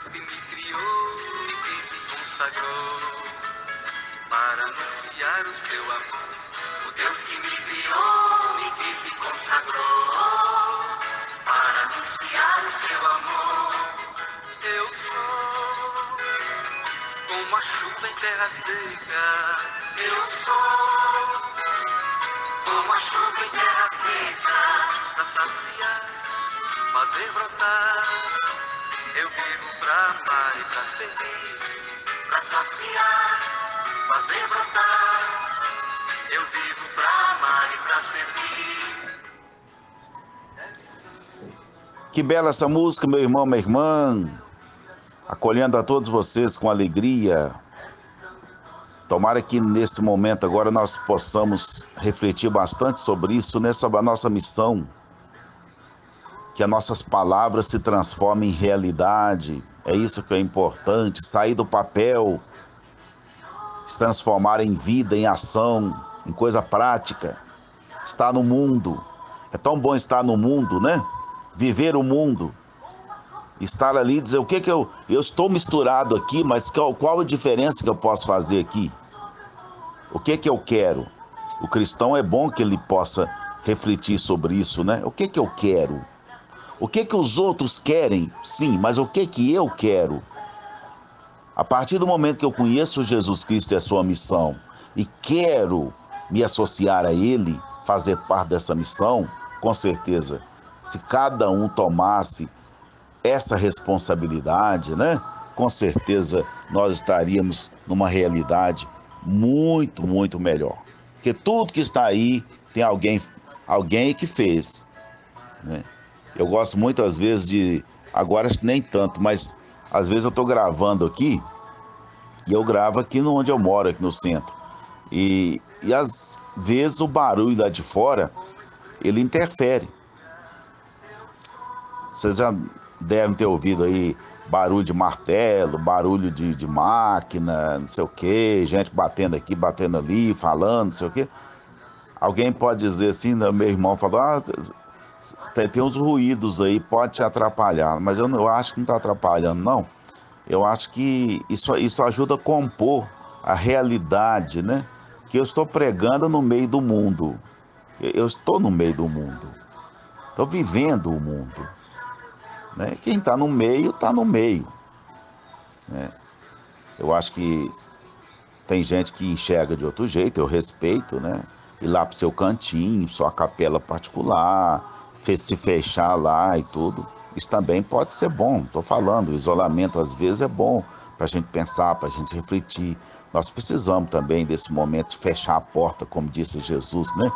que me criou, me quis, me consagrou, para anunciar o seu amor. O Deus que me criou, me quis, me consagrou, para anunciar o seu amor. Eu sou como a chuva em terra seca. Eu sou como a chuva em terra seca, pra saciar, fazer brotar. Eu vivo pra amar e pra servir, pra saciar, fazer brotar. Eu vivo pra amar e pra servir. Que bela essa música, meu irmão, minha irmã. Acolhendo a todos vocês com alegria. Tomara que nesse momento agora nós possamos refletir bastante sobre isso, né? Sobre a nossa missão. Que as nossas palavras se transformem em realidade. É isso que é importante. Sair do papel, se transformar em vida, em ação, em coisa prática. Estar no mundo. É tão bom estar no mundo, né? Viver o mundo. Estar ali e dizer o que eu estou misturado aqui, mas qual a diferença que eu posso fazer aqui? O que eu quero? O cristão é bom que ele possa refletir sobre isso, né? O que eu quero? O que os outros querem? Sim, mas o que eu quero? A partir do momento que eu conheço Jesus Cristo e a sua missão e quero me associar a Ele, fazer parte dessa missão, com certeza, se cada um tomasse essa responsabilidade, né? Com certeza nós estaríamos numa realidade muito, muito melhor. Porque tudo que está aí tem alguém que fez, né? Eu gosto muitas vezes de, agora nem tanto, mas às vezes eu estou gravando aqui e eu gravo aqui onde eu moro, aqui no centro. E às vezes o barulho lá de fora, ele interfere. Vocês já devem ter ouvido aí barulho de martelo, barulho de máquina, não sei o quê, gente batendo aqui, batendo ali, falando, não sei o quê. Alguém pode dizer assim, né, meu irmão falou, tem uns ruídos aí, pode te atrapalhar. Mas eu acho que não está atrapalhando, não. Eu acho que isso ajuda a compor a realidade, né? Que eu estou pregando no meio do mundo. Eu estou no meio do mundo. Estou vivendo o mundo. Né? Quem está no meio, está no meio. Né? Eu acho que tem gente que enxerga de outro jeito, eu respeito, né? Ir lá pro seu cantinho, sua capela particular, se fechar lá e tudo. Isso também pode ser bom, estou falando, o isolamento às vezes é bom para a gente pensar, para a gente refletir. Nós precisamos também desse momento de fechar a porta, como disse Jesus, né?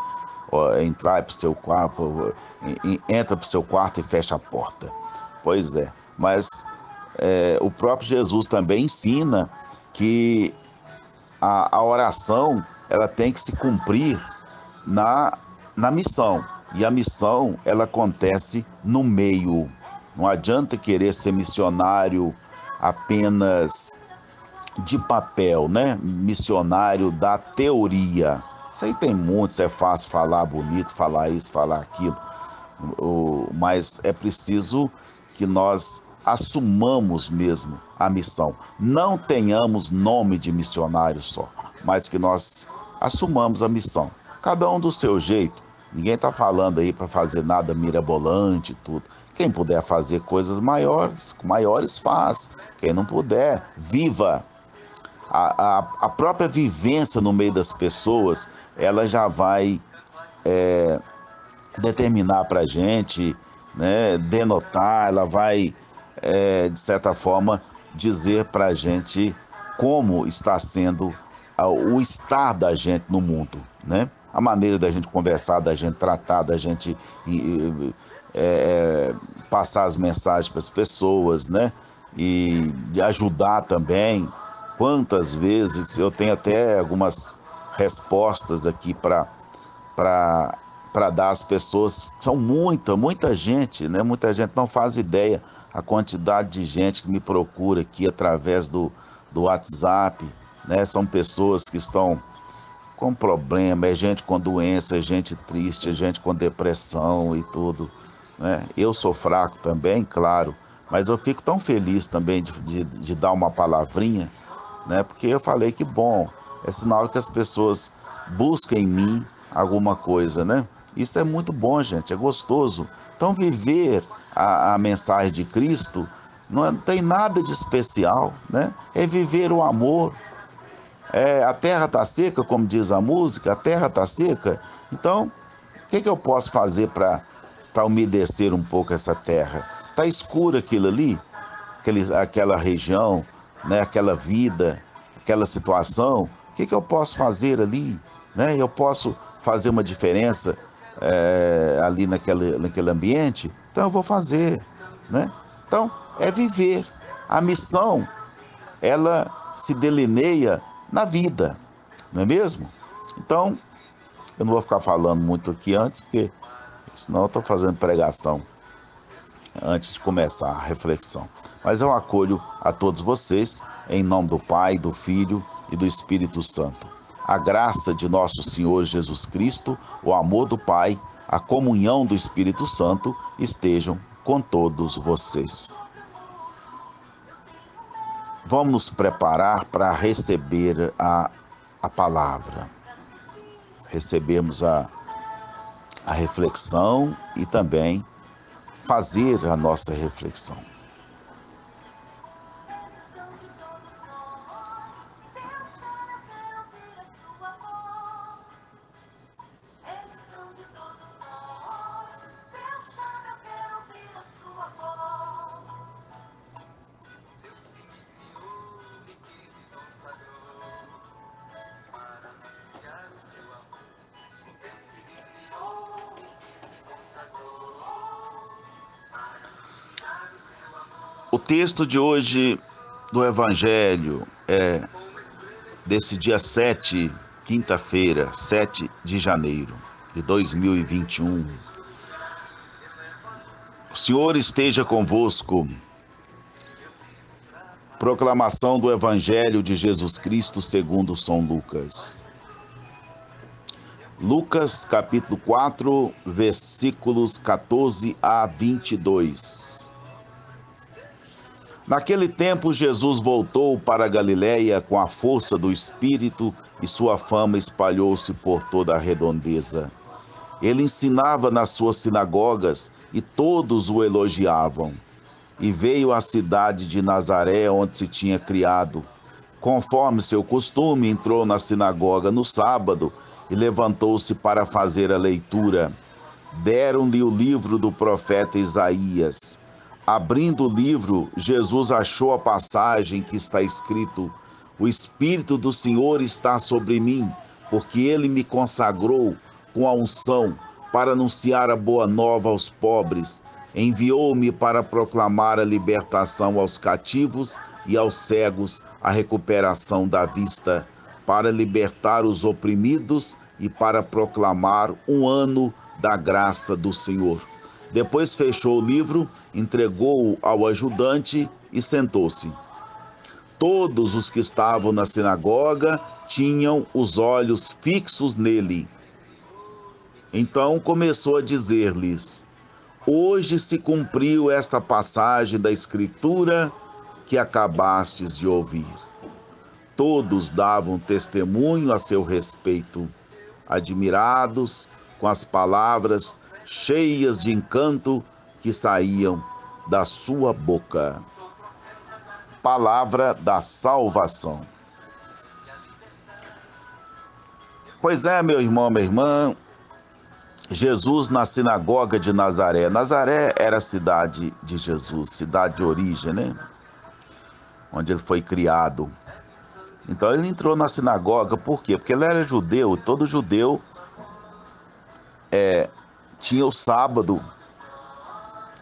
Entrar para o seu quarto, entra para o seu quarto e fecha a porta. Pois é, mas o próprio Jesus também ensina que a oração ela tem que se cumprir na missão. E a missão ela acontece no meio. Não adianta querer ser missionário apenas de papel, né? Missionário da teoria. Isso aí tem muitos, é fácil falar bonito, falar isso, falar aquilo. Mas é preciso que nós assumamos mesmo a missão. Não tenhamos nome de missionário só, mas que nós assumamos a missão. Cada um do seu jeito. Ninguém está falando aí para fazer nada mirabolante e tudo. Quem puder fazer coisas maiores faz. Quem não puder, viva. A própria vivência no meio das pessoas, ela já vai determinar para a gente, né, denotar, ela vai, de certa forma, dizer para a gente como está sendo o estar da gente no mundo, né? A maneira da gente conversar, da gente tratar, da gente passar as mensagens para as pessoas, né? E ajudar também. Quantas vezes eu tenho até algumas respostas aqui para dar às pessoas. São muita gente, né? Muita gente não faz ideia a quantidade de gente que me procura aqui através do WhatsApp, né? São pessoas que estão com problema, é gente com doença, é gente triste, é gente com depressão e tudo, né? Eu sou fraco também, claro, Mas eu fico tão feliz também de dar uma palavrinha, né? Porque eu falei que bom, é sinal que as pessoas buscam em mim alguma coisa, né? Isso é muito bom, gente, é gostoso. Então, viver a mensagem de Cristo não tem nada de especial, né? É viver o amor. A terra está seca, como diz a música, a terra está seca. Então, o que eu posso fazer para umedecer um pouco essa terra? Está escuro aquilo ali, aquela região, né? Aquela vida, aquela situação. O que eu posso fazer ali? Né? Eu posso fazer uma diferença ali naquele ambiente? Então eu vou fazer. Né? Então, é viver. A missão, ela se delineia na vida, não é mesmo? Então, eu não vou ficar falando muito aqui antes, porque senão eu estou fazendo pregação antes de começar a reflexão. Mas eu acolho a todos vocês, em nome do Pai, do Filho e do Espírito Santo. A graça de nosso Senhor Jesus Cristo, o amor do Pai, a comunhão do Espírito Santo estejam com todos vocês. Vamos nos preparar para receber a palavra. Recebemos a reflexão e também fazer a nossa reflexão. O texto de hoje do Evangelho é desse dia 7, quinta-feira, 7 de janeiro de 2021. O Senhor esteja convosco. Proclamação do Evangelho de Jesus Cristo segundo São Lucas. Lucas capítulo 4, versículos 14 a 22. Naquele tempo, Jesus voltou para a Galiléia com a força do Espírito e sua fama espalhou-se por toda a redondeza. Ele ensinava nas suas sinagogas e todos o elogiavam. E veio à cidade de Nazaré, onde se tinha criado. Conforme seu costume, entrou na sinagoga no sábado e levantou-se para fazer a leitura. Deram-lhe o livro do profeta Isaías. Abrindo o livro, Jesus achou a passagem que está escrito: O Espírito do Senhor está sobre mim, porque ele me consagrou com a unção para anunciar a boa nova aos pobres. Enviou-me para proclamar a libertação aos cativos e aos cegos, a recuperação da vista, para libertar os oprimidos e para proclamar um ano da graça do Senhor. Depois fechou o livro, entregou-o ao ajudante e sentou-se. Todos os que estavam na sinagoga tinham os olhos fixos nele. Então começou a dizer-lhes: Hoje se cumpriu esta passagem da Escritura que acabastes de ouvir. Todos davam testemunho a seu respeito, admirados com as palavras cheias de encanto que saíam da sua boca. Palavra da salvação. Pois é, meu irmão, minha irmã, Jesus na sinagoga de Nazaré. Nazaré era a cidade de Jesus, cidade de origem, né? Onde ele foi criado. Então ele entrou na sinagoga, por quê? Porque ele era judeu, e todo judeu tinha o sábado.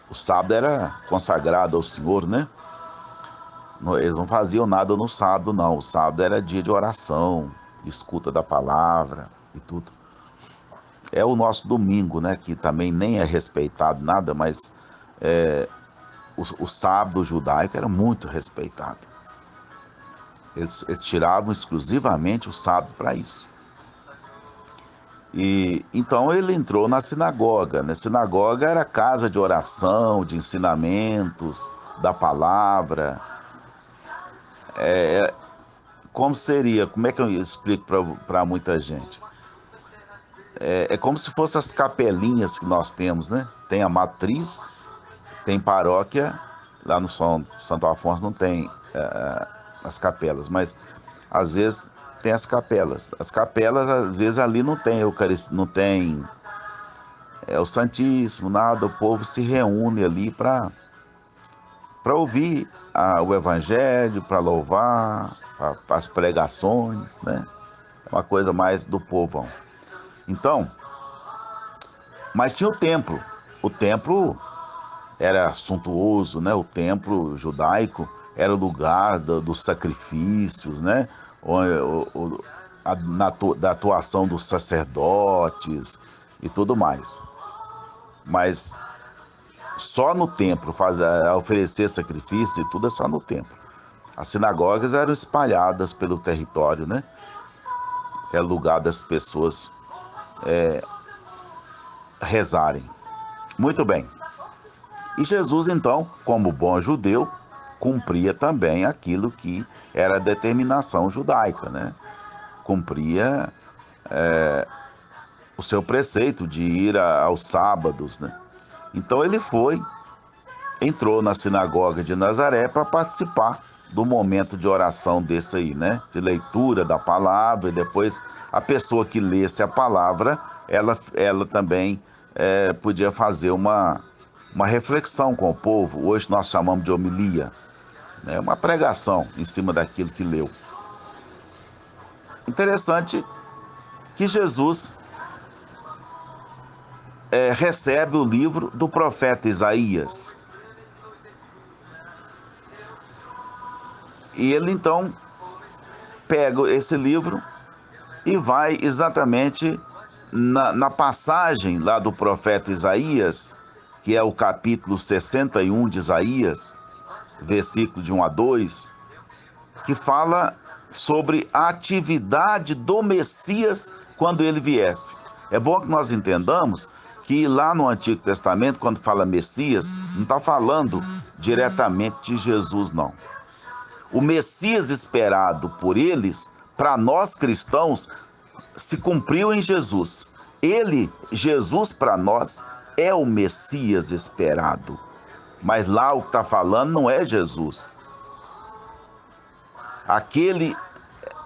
O sábado era consagrado ao Senhor, né? Eles não faziam nada no sábado, não. O sábado era dia de oração, de escuta da palavra e tudo. É o nosso domingo, né? Que também nem é respeitado nada, mas o sábado judaico era muito respeitado. Eles tiravam exclusivamente o sábado para isso. E então ele entrou na sinagoga. Na sinagoga era casa de oração, de ensinamentos, da palavra. Como seria? Como é que eu explico para muita gente? É como se fossem as capelinhas que nós temos, né? Tem a matriz, tem paróquia, lá no Santo Afonso não tem as capelas, mas às vezes tem as capelas. As capelas, às vezes, ali não tem Eucaristia, não tem o Santíssimo, nada. O povo se reúne ali para ouvir o Evangelho, para louvar, para as pregações, né? É uma coisa mais do povão. Então, mas tinha o templo. O templo era suntuoso, né? O templo judaico era o lugar dos sacrifícios, né? Da atuação dos sacerdotes e tudo mais. Mas só no templo, oferecer sacrifício e tudo é só no templo. As sinagogas eram espalhadas pelo território, né? Que é lugar das pessoas rezarem. Muito bem. E Jesus, então, como bom judeu, cumpria também aquilo que era a determinação judaica, né? Cumpria o seu preceito de ir aos sábados, né? Então ele entrou na sinagoga de Nazaré para participar do momento de oração desse aí, né? De leitura da palavra, e depois a pessoa que lesse a palavra, ela também podia fazer uma reflexão com o povo. Hoje nós chamamos de homilia, né? Uma pregação em cima daquilo que leu. Interessante que Jesus recebe o livro do profeta Isaías. E ele então pega esse livro e vai exatamente na passagem lá do profeta Isaías, que é o capítulo 61 de Isaías, versículo de 1 a 2, que fala sobre a atividade do Messias quando ele viesse. É bom que nós entendamos que lá no Antigo Testamento, quando fala Messias, não está falando diretamente de Jesus, não. O Messias esperado por eles, para nós cristãos, se cumpriu em Jesus. Jesus para nós, é o Messias esperado. Mas lá o que está falando não é Jesus. Aquele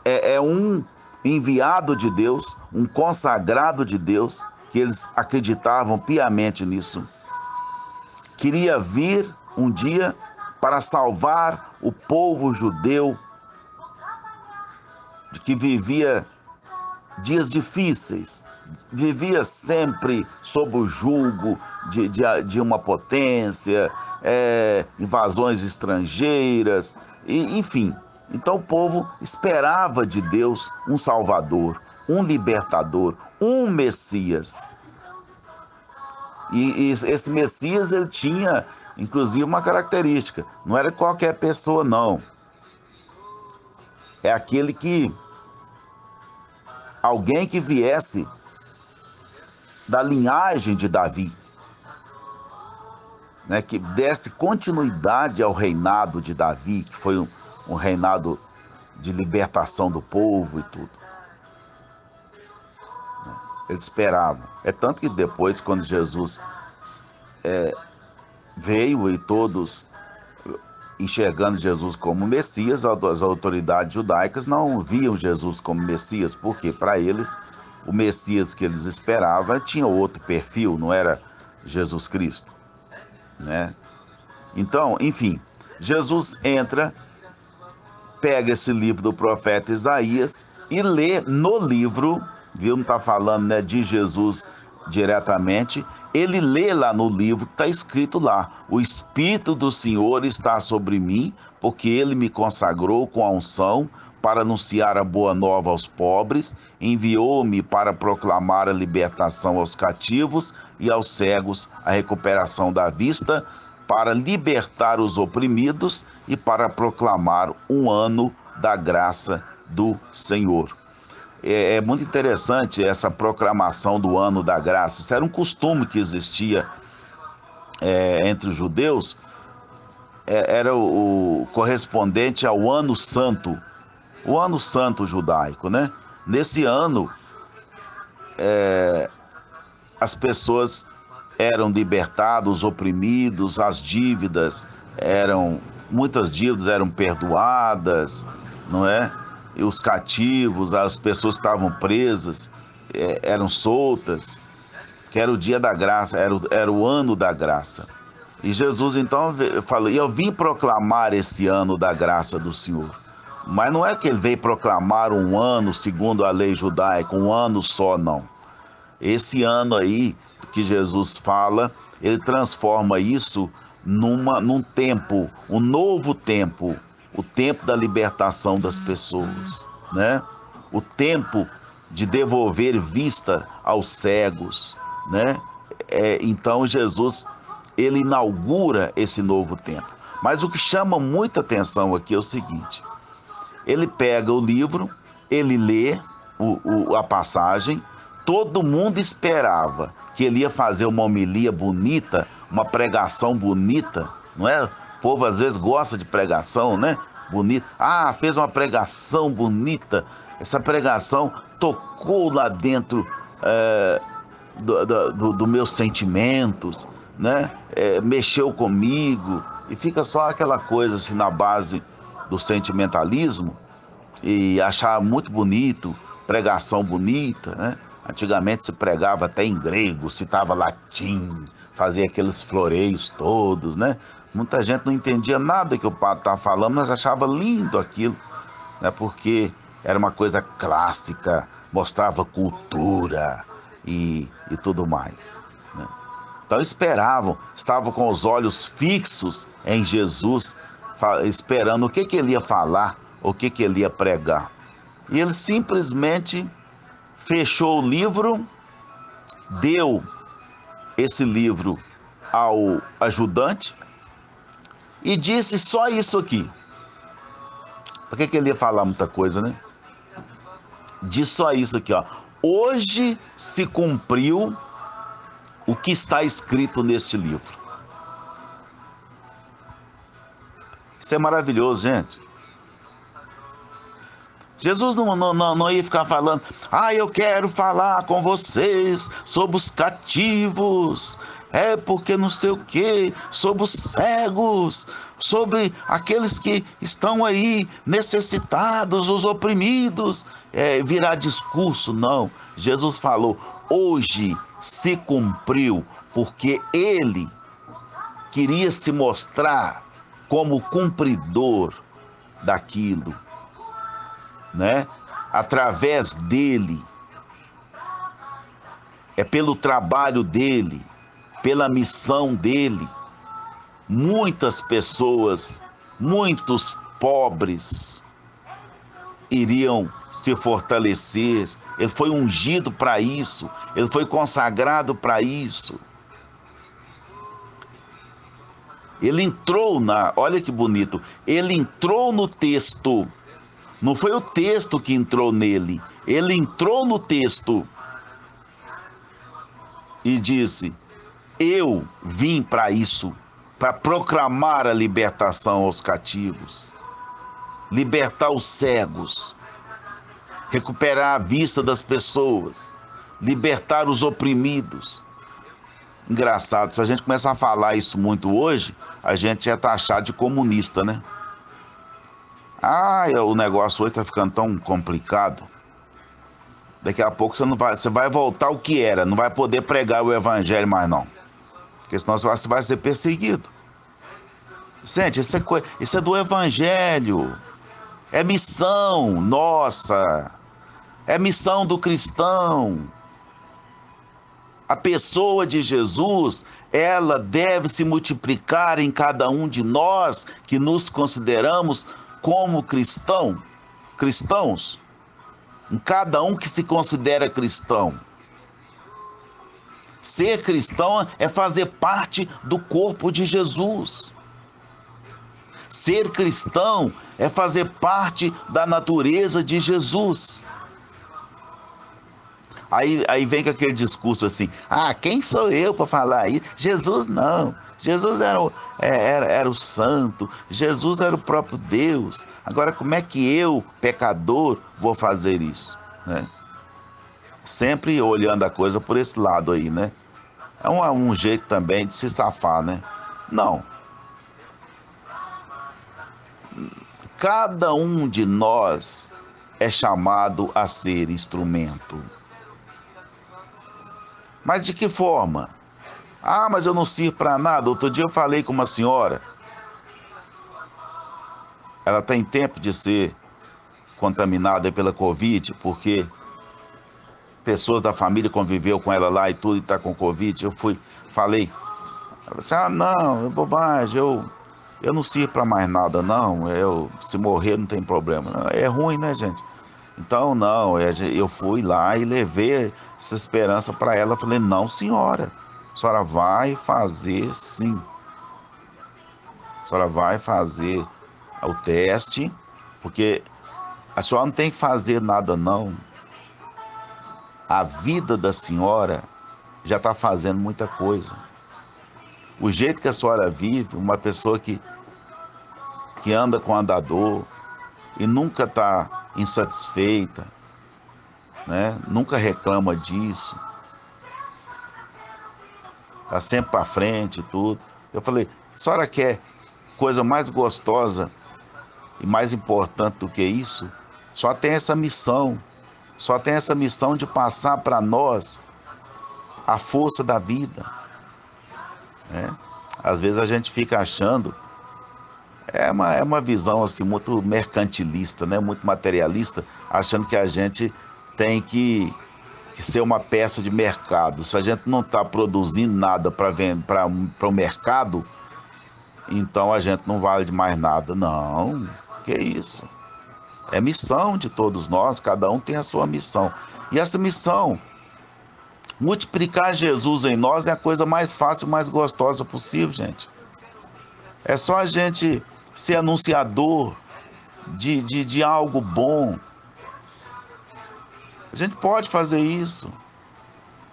é um enviado de Deus, um consagrado de Deus, que eles acreditavam piamente nisso. Queria vir um dia para salvar o povo judeu, que vivia dias difíceis, vivia sempre sob o jugo de uma potência, invasões estrangeiras, enfim. Então o povo esperava de Deus um Salvador, um libertador, um Messias. E esse Messias, ele tinha, inclusive, uma característica. Não era qualquer pessoa, não. É aquele alguém que viesse da linhagem de Davi, né, que desse continuidade ao reinado de Davi, que foi um reinado de libertação do povo e tudo. Eles esperavam. É tanto que depois, quando Jesus veio e todos enxergando Jesus como Messias, as autoridades judaicas não viam Jesus como Messias, porque para eles o Messias que eles esperavam tinha outro perfil, não era Jesus Cristo, né? Então, enfim, Jesus entra, pega esse livro do profeta Isaías e lê no livro, viu? Não está falando, né, de Jesus diretamente. Ele lê lá no livro, está escrito lá: o Espírito do Senhor está sobre mim, porque ele me consagrou com a unção para anunciar a boa nova aos pobres, enviou-me para proclamar a libertação aos cativos e aos cegos a recuperação da vista, para libertar os oprimidos e para proclamar um ano da graça do Senhor. É muito interessante essa proclamação do ano da graça. Isso era um costume que existia entre os judeus, era o correspondente ao Ano Santo, o Ano Santo judaico, né? Nesse ano, as pessoas eram libertadas, os oprimidos, as dívidas muitas dívidas eram perdoadas, não é? E os cativos, as pessoas que estavam presas, eram soltas, que era o dia da graça, era o ano da graça. E Jesus então falou, eu vim proclamar esse ano da graça do Senhor. Mas não é que ele veio proclamar um ano segundo a lei judaica, um ano só, não. Esse ano aí que Jesus fala, ele transforma isso num tempo, um novo tempo, o tempo da libertação das pessoas, né? O tempo de devolver vista aos cegos, né? Então Jesus, ele inaugura esse novo tempo. Mas o que chama muita atenção aqui é o seguinte: ele pega o livro, ele lê a passagem, todo mundo esperava que ele ia fazer uma homilia bonita, uma pregação bonita, não é? O povo às vezes gosta de pregação, né? Bonita. Ah, fez uma pregação bonita. Essa pregação tocou lá dentro dos meus sentimentos, né? Mexeu comigo. E fica só aquela coisa assim na base do sentimentalismo e achar muito bonito, pregação bonita, né? Antigamente se pregava até em grego, citava latim, fazia aqueles floreios todos, né? Muita gente não entendia nada que o padre estava falando, mas achava lindo aquilo, né? Porque era uma coisa clássica, mostrava cultura e tudo mais, né? Então esperavam, estavam com os olhos fixos em Jesus, esperando o que ele ia falar, o que ele ia pregar. E ele simplesmente fechou o livro, deu esse livro ao ajudante e disse só isso aqui. Por que ele ia falar muita coisa, né? Disse só isso aqui, ó. Hoje se cumpriu o que está escrito neste livro. Isso é maravilhoso, gente. Jesus não ia ficar falando, eu quero falar com vocês sobre os cativos, porque não sei o quê, sobre os cegos, sobre aqueles que estão aí necessitados, os oprimidos, virar discurso, não. Jesus falou, hoje se cumpriu, porque ele queria se mostrar como cumpridor daquilo, né? Através dele, pelo trabalho dele, pela missão dele, muitas pessoas, muitos pobres iriam se fortalecer. Ele foi ungido para isso, ele foi consagrado para isso. Ele entrou olha que bonito, ele entrou no texto. Não foi o texto que entrou nele, ele entrou no texto e disse, eu vim para isso, para proclamar a libertação aos cativos, libertar os cegos, recuperar a vista das pessoas, libertar os oprimidos. Engraçado, se a gente começar a falar isso muito hoje, a gente é taxado de comunista, né? O negócio hoje está ficando tão complicado. Daqui a pouco você vai voltar ao que era, não vai poder pregar o evangelho mais não. Porque senão você vai ser perseguido. Gente, isso é do evangelho. É missão nossa. É missão do cristão. A pessoa de Jesus, ela deve se multiplicar em cada um de nós que nos consideramos como cristãos, em cada um que se considera cristão. Ser cristão é fazer parte do corpo de Jesus. Ser cristão é fazer parte da natureza de Jesus. Aí vem com aquele discurso assim, ah, quem sou eu para falar isso? Jesus não, Jesus era o santo, Jesus era o próprio Deus. Agora como é que eu, pecador, vou fazer isso? Né? Sempre olhando a coisa por esse lado aí, né? É um jeito também de se safar, né? Não. Cada um de nós é chamado a ser instrumento. Mas de que forma? Ah, mas eu não sirvo para nada. Outro dia eu falei com uma senhora. Ela tem tempo de ser contaminada pela Covid, porque pessoas da família conviveu com ela lá e tudo, e está com Covid. Falei. Ela disse, ah, não, é bobagem, eu não sirvo para mais nada, não. Se morrer não tem problema. É ruim, né, gente? Então, não, eu fui lá e levei essa esperança para ela. Falei, não, senhora, a senhora vai fazer sim. A senhora vai fazer o teste, porque a senhora não tem que fazer nada, não. A vida da senhora já está fazendo muita coisa. O jeito que a senhora vive, uma pessoa que anda com andador e nunca está insatisfeita, né? Nunca reclama disso, tá sempre para frente e tudo. Eu falei, a senhora quer coisa mais gostosa e mais importante do que isso? Só tem essa missão, só tem essa missão de passar para nós a força da vida, né? Às vezes a gente fica achando, é uma visão assim muito mercantilista, né? Muito materialista, achando que a gente tem que ser uma peça de mercado. Se a gente não está produzindo nada para o mercado, então a gente não vale de mais nada. Não, que isso? É missão de todos nós, cada um tem a sua missão. E essa missão, multiplicar Jesus em nós é a coisa mais fácil, mais gostosa possível, gente. É só a gente ser anunciador de algo bom. A gente pode fazer isso.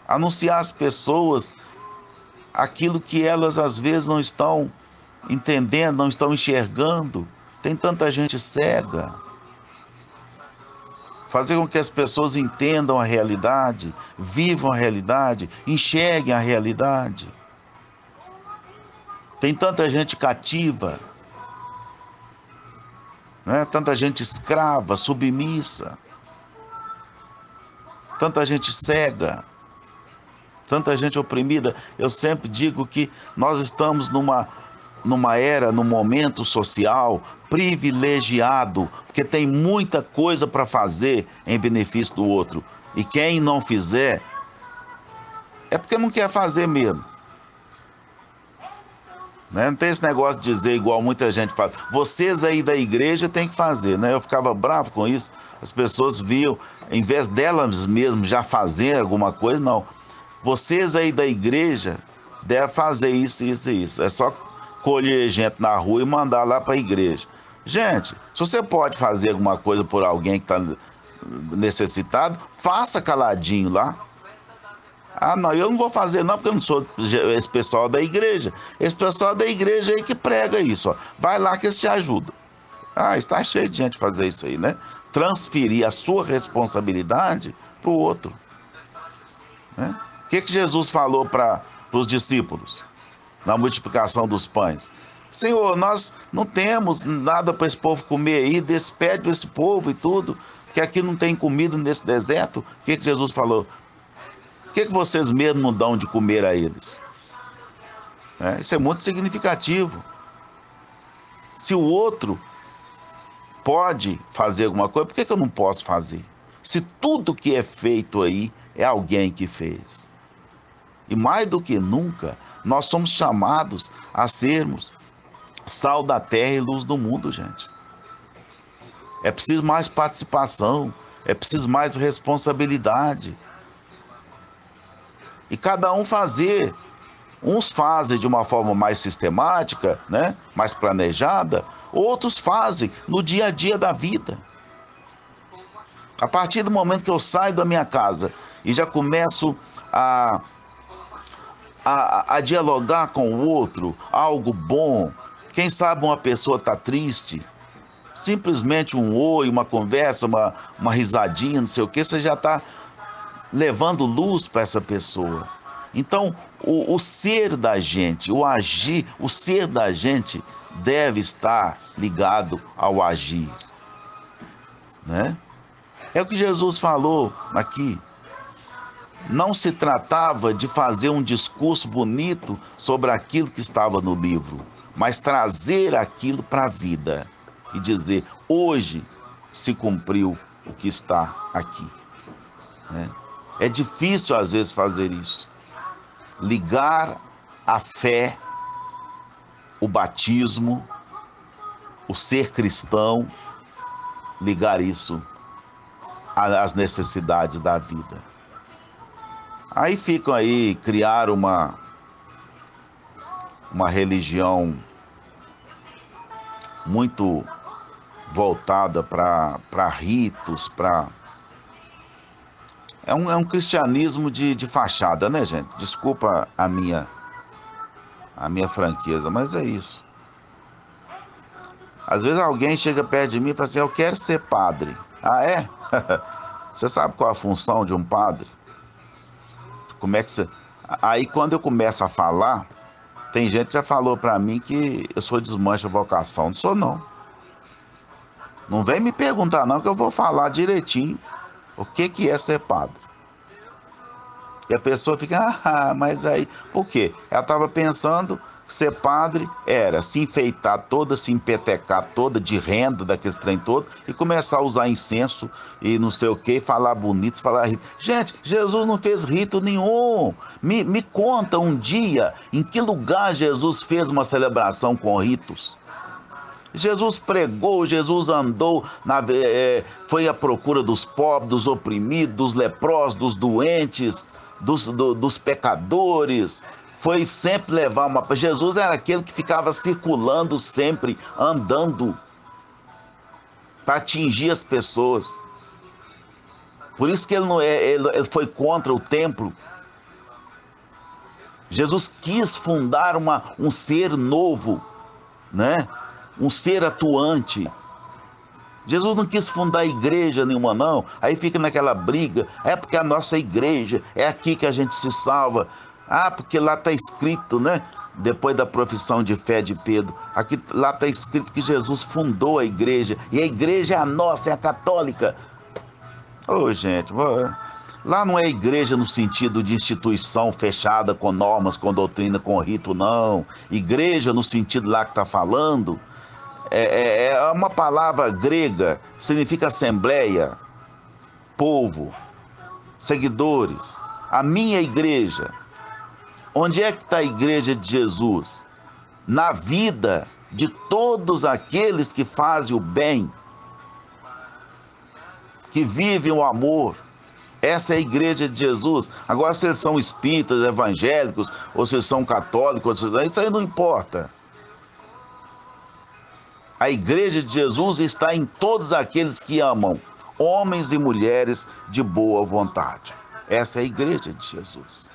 Anunciar às pessoas aquilo que elas às vezes não estão entendendo, não estão enxergando. Tem tanta gente cega. Fazer com que as pessoas entendam a realidade, vivam a realidade, enxerguem a realidade. Tem tanta gente cativa, né? Tanta gente escrava, submissa, tanta gente cega, tanta gente oprimida. Eu sempre digo que nós estamos numa era, num momento social privilegiado, porque tem muita coisa para fazer em benefício do outro. E quem não fizer, é porque não quer fazer mesmo. Né? Não tem esse negócio de dizer igual muita gente fala, vocês aí da igreja tem que fazer, né? Eu ficava bravo com isso. As pessoas viam, em vez delas mesmas já fazer alguma coisa, não. Vocês aí da igreja devem fazer isso, isso e isso. É só colher gente na rua e mandar lá para a igreja. Gente, se você pode fazer alguma coisa por alguém que está necessitado, faça caladinho lá. Ah, não, eu não vou fazer não, porque eu não sou esse pessoal da igreja. Esse pessoal da igreja aí que prega isso, ó. Vai lá que eles te ajudam. Ah, está cheio de gente fazer isso aí, né? Transferir a sua responsabilidade para o outro. Né? O que Jesus falou para os discípulos na multiplicação dos pães? Senhor, nós não temos nada para esse povo comer aí, despede esse povo e tudo, que aqui não tem comida nesse deserto. O que Jesus falou? Por que vocês mesmos não dão de comer a eles? Isso é muito significativo. Se o outro pode fazer alguma coisa, por que eu não posso fazer? Se tudo que é feito aí é alguém que fez. E mais do que nunca, nós somos chamados a sermos sal da terra e luz do mundo, gente. É preciso mais participação, é preciso mais responsabilidade. E cada um fazer. Uns fazem de uma forma mais sistemática, né? Mais planejada. Outros fazem no dia a dia da vida. A partir do momento que eu saio da minha casa e já começo a, a dialogar com o outro, algo bom, quem sabe uma pessoa está triste, simplesmente um oi, uma conversa, uma risadinha, não sei o que, você já está levando luz para essa pessoa. Então, o ser da gente, o agir, o ser da gente deve estar ligado ao agir, né? É o que Jesus falou aqui. Não se tratava de fazer um discurso bonito sobre aquilo que estava no livro, mas trazer aquilo para a vida e dizer: hoje se cumpriu o que está aqui, né? É difícil às vezes fazer isso. Ligar a fé, o batismo, o ser cristão, ligar isso às necessidades da vida. Aí ficam aí, criar uma religião muito voltada para ritos, para... É um cristianismo de fachada, né, gente? Desculpa a minha franqueza, mas é isso. Às vezes alguém chega perto de mim e fala assim: eu quero ser padre. Ah, é? Você sabe qual é a função de um padre? Como é que você... Aí quando eu começo a falar, tem gente que já falou pra mim que eu sou desmancha vocação. Não sou, não. Não vem me perguntar não, que eu vou falar direitinho o que é ser padre. E a pessoa fica: ah, mas aí... Por quê? Ela estava pensando que ser padre era se enfeitar toda, se empetecar toda de renda daquele trem todo e começar a usar incenso e não sei o que, falar bonito, falar rito. Gente, Jesus não fez rito nenhum. Me conta um dia em que lugar Jesus fez uma celebração com ritos. Jesus pregou, Jesus andou, foi à procura dos pobres, dos oprimidos, dos leprosos, dos doentes, dos pecadores. Foi sempre levar uma... Jesus era aquele que ficava circulando sempre, andando, para atingir as pessoas. Por isso que ele foi contra o templo. Jesus quis fundar um ser novo, né? Um ser atuante. Jesus não quis fundar igreja nenhuma, não. Aí fica naquela briga: é porque a nossa igreja, é aqui que a gente se salva. Ah, porque lá está escrito, né? Depois da profissão de fé de Pedro, lá está escrito que Jesus fundou a igreja, e a igreja é a nossa, é a católica. Ô, gente, lá não é igreja no sentido de instituição fechada com normas, com doutrina, com rito, não. Igreja no sentido lá que está falando é uma palavra grega, significa assembleia, povo, seguidores. A minha igreja. Onde é que está a igreja de Jesus? Na vida de todos aqueles que fazem o bem, que vivem o amor. Essa é a igreja de Jesus. Agora, se eles são espíritas, evangélicos, ou se são católicos, isso aí não importa. A igreja de Jesus está em todos aqueles que amam, homens e mulheres de boa vontade. Essa é a igreja de Jesus.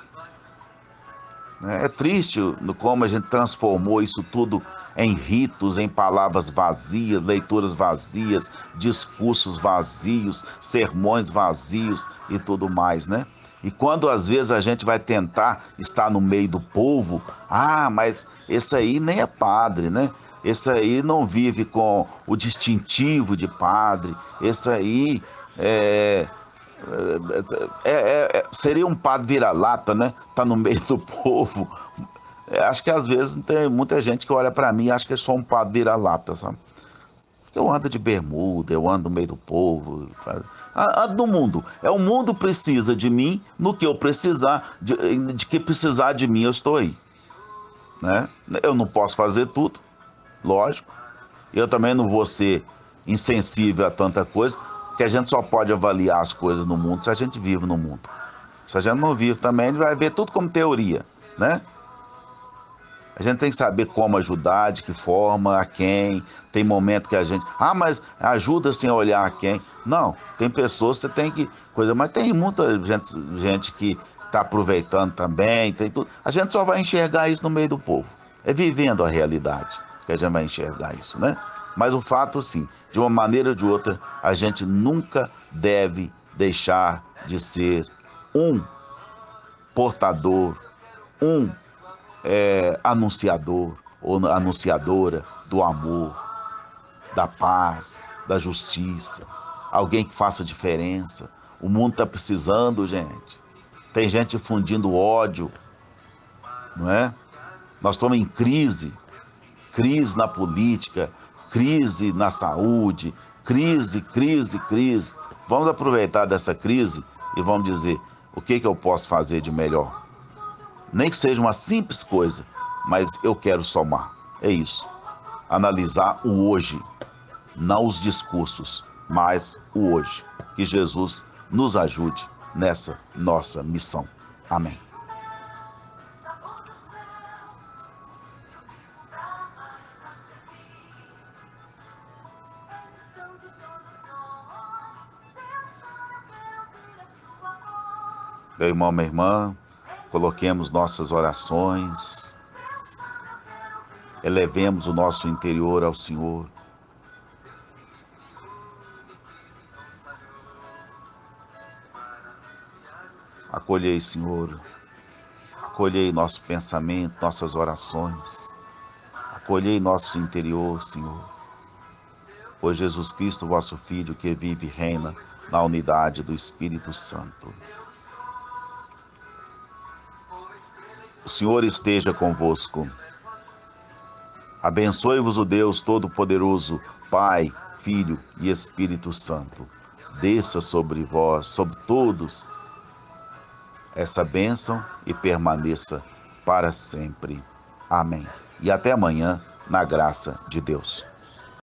É triste como a gente transformou isso tudo em ritos, em palavras vazias, leituras vazias, discursos vazios, sermões vazios e tudo mais, né? E quando às vezes a gente vai tentar estar no meio do povo, ah, mas esse aí nem é padre, né? Esse aí não vive com o distintivo de padre, esse aí seria um padre vira-lata, né? Tá no meio do povo. Acho que às vezes tem muita gente que olha para mim e acha que eu sou um padre vira-lata, sabe? Eu ando de bermuda, eu ando no meio do povo, ando no mundo. O mundo precisa de mim, no que eu precisar, de que precisar de mim eu estou aí, né? Eu não posso fazer tudo, lógico. Eu também não vou ser insensível a tanta coisa, que a gente só pode avaliar as coisas no mundo se a gente vive no mundo. Se a gente não vive também, a gente vai ver tudo como teoria, né? A gente tem que saber como ajudar, de que forma, a quem. Tem momento que a gente... Ah, mas ajuda sem olhar a quem. Não, tem pessoas que você tem que... Mas tem muita gente que está aproveitando também, tem tudo. A gente só vai enxergar isso no meio do povo. É vivendo a realidade que a gente vai enxergar isso, né? Mas o fato, sim, de uma maneira ou de outra, a gente nunca deve deixar de ser um portador, um anunciador ou anunciadora do amor, da paz, da justiça, alguém que faça diferença. O mundo está precisando, gente. Tem gente difundindo ódio, não é? Nós estamos em crise, crise na política, crise na saúde, crise. Vamos aproveitar dessa crise e vamos dizer o que eu posso fazer de melhor. Nem que seja uma simples coisa, mas eu quero somar. É isso. Analisar o hoje, não os discursos, mas o hoje. Que Jesus nos ajude nessa nossa missão. Amém. Meu irmão, minha irmã, coloquemos nossas orações, elevemos o nosso interior ao Senhor. Acolhei, Senhor, acolhei nosso pensamento, nossas orações, acolhei nosso interior, Senhor. Por Jesus Cristo, vosso Filho, que vive e reina na unidade do Espírito Santo. O Senhor esteja convosco. Abençoe-vos o Deus Todo-Poderoso, Pai, Filho e Espírito Santo. Desça sobre vós, sobre todos, essa bênção e permaneça para sempre. Amém. E até amanhã, na graça de Deus.